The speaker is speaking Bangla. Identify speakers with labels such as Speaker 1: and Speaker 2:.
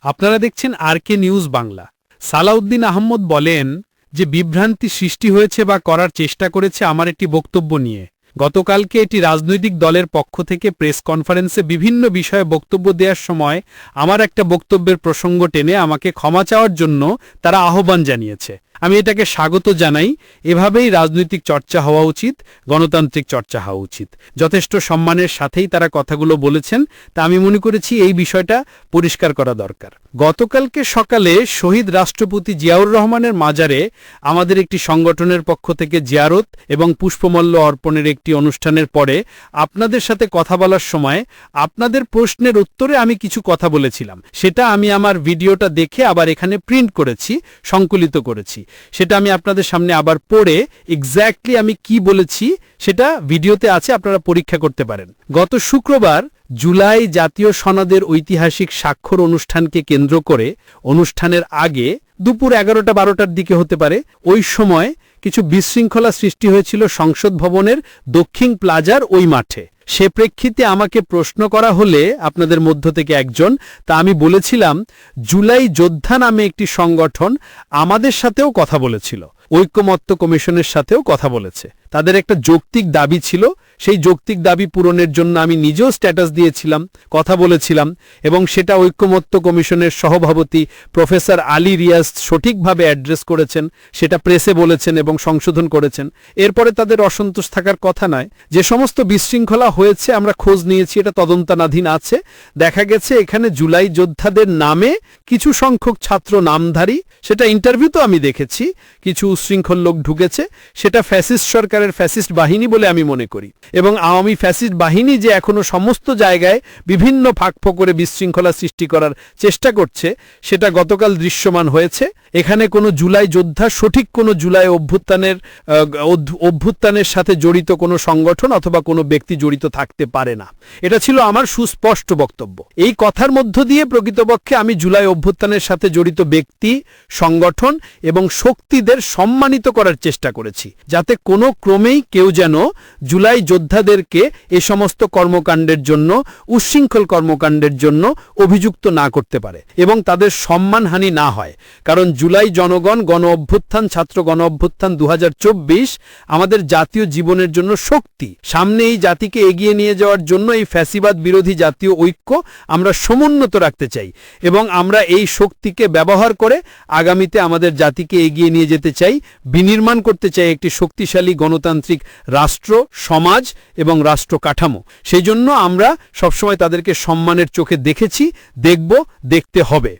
Speaker 1: আপনারা দেখছেন আরকে নিউজ বাংলা। সালাউদ্দিন আহমদ বলেন যে বিভ্রান্তি সৃষ্টি হয়েছে বা করার চেষ্টা করেছে আমার একটি বক্তব্য নিয়ে। গতকালকে এটি রাজনৈতিক দলের পক্ষ থেকে প্রেস কনফারেন্সে বিভিন্ন বিষয়ে বক্তব্য দেওয়ার সময় আমার একটা বক্তব্যের প্রসঙ্গ টেনে আমাকে ক্ষমা চাওয়ার জন্য তারা আহ্বান জানিয়েছে। আমি এটাকে স্বাগত জানাই। এভাবেই রাজনৈতিক চর্চা হওয়া উচিত, গণতান্ত্রিক চর্চা হওয়া উচিত। যথেষ্ট সম্মানের সাথেই তারা কথাগুলো বলেছেন, তা আমি মনে করেছি এই বিষয়টা পরিষ্কার করা দরকার। গতকালকে সকালে শহীদ রাষ্ট্রপতি জিয়াউর রহমানের মাজারে আমাদের একটি সংগঠনের পক্ষ থেকে জিয়ারত এবং পুষ্পমাল্য অর্পণের একটি অনুষ্ঠানের পরে আপনাদের সাথে কথা বলার সময় আপনাদের প্রশ্নের উত্তরে আমি কিছু কথা বলেছিলাম। সেটা আমি আমার ভিডিওটা দেখে আবার এখানে প্রিন্ট করেছি, সংকলিত করেছি। সেটা আমি আপনাদের সামনে আবার পড়ে এক্স্যাক্টলি আমি কি বলেছি সেটা ভিডিওতে আছে, আপনারা পরীক্ষা করতে পারেন। গত শুক্রবার জুলাই জাতীয় সনদের ঐতিহাসিক স্বাক্ষর অনুষ্ঠানকে কেন্দ্র করে অনুষ্ঠানের আগে দুপুর 11টা-12টার দিকে হতে পারে, ওই সময় কিছু বিশৃঙ্খলা সৃষ্টি হয়েছিল সংসদ ভবনের দক্ষিণ প্লাজার ওই মাঠে। সে প্রেক্ষিতে আমাকে প্রশ্ন করা হলে আপনাদের মধ্য থেকে একজন, তা আমি বলেছিলাম জুলাই যোদ্ধা নামে একটি সংগঠন আমাদের সাথেও কথা বলেছিল, ঐক্যমত্য কমিশনের সাথেও কথা বলেছে। তাদের একটা যৌক্তিক দাবি ছিল, সেই যৌক্তিক দাবি পূরণের জন্য আমি নিজেও স্ট্যাটাস দিয়েছিলাম, কথা বলেছিলাম, এবং সেটা ঐক্যমত্য কমিশনের সভাপতি প্রফেসর আলী রিয়াজ সঠিকভাবে অ্যাড্রেস করেছেন, সেটা প্রেসে বলেছেন এবং সংশোধন করেছেন। এরপরে তাদের অসন্তোষ থাকার কথা নয়। যে সমস্ত বিশৃঙ্খলা হয়েছে আমরা খোঁজ নিয়েছি, এটা তদন্তাধীন আছে। দেখা গেছে এখানে জুলাই যোদ্ধাদের নামে কিছু সংখ্যক ছাত্র নামধারী, সেটা ইন্টারভিউতে আমি দেখেছি, কিছু উশৃঙ্খল লোক ঢুকেছে। সেটা ফ্যাসিস্ট সরকারের ফ্যাসিস্ট বাহিনী বলে আমি মনে করি, এবং আওয়ামী ফ্যাসিস্ট বাহিনী যে এখনো সমস্ত জায়গায় বিভিন্ন ফাঁকফোকরে বিশৃঙ্খলা সৃষ্টি করার চেষ্টা করছে সেটা গতকাল দৃশ্যমান হয়েছে। এখানে কোনো জুলাই যোদ্ধা, সঠিক কোনো জুলাই অভ্যুত্থানের সাথে জড়িত কোনো সংগঠন অথবা কোনো ব্যক্তি জড়িত থাকতে পারে না। এটা ছিল আমার সুস্পষ্ট বক্তব্য। এই কথার মধ্য দিয়ে প্রকৃতপক্ষে আমি জুলাই অভ্যুত্থানের সাথে জড়িত ব্যক্তি, সংগঠন এবং শক্তিদের সম্মানিত করার চেষ্টা করেছি, যাতে কোনো ক্রমেই কেউ যেন জুলাই যোদ্ধাদেরকে এ সমস্ত কর্মকাণ্ডের জন্য, উচ্ছৃঙ্খল কর্মকাণ্ডের জন্য অভিযুক্ত না করতে পারে এবং তাদের সম্মানহানি না হয়। কারণ জুলাই জনগণ গণ অভ্যুত্থান, ছাত্র গণ অভ্যুত্থান 2024 আমাদের জাতীয় জীবনের জন্য শক্তি। সামনে এই জাতিকে এগিয়ে নিয়ে যাওয়ার জন্য এই ফ্যাসিবাদ বিরোধী জাতীয় ঐক্য আমরা সমুন্নত রাখতে চাই, এবং আমরা এই শক্তিকে ব্যবহার করে আগামীতে আমাদের জাতিকে এগিয়ে নিয়ে যেতে চাই, বিনির্মাণ করতে চাই একটি শক্তিশালী গণতান্ত্রিক রাষ্ট্র, সমাজ এবং রাষ্ট্র কাঠামো। সেই জন্য আমরা সবসময় তাদেরকে সম্মানের চোখে দেখেছি, দেখব, দেখতে হবে।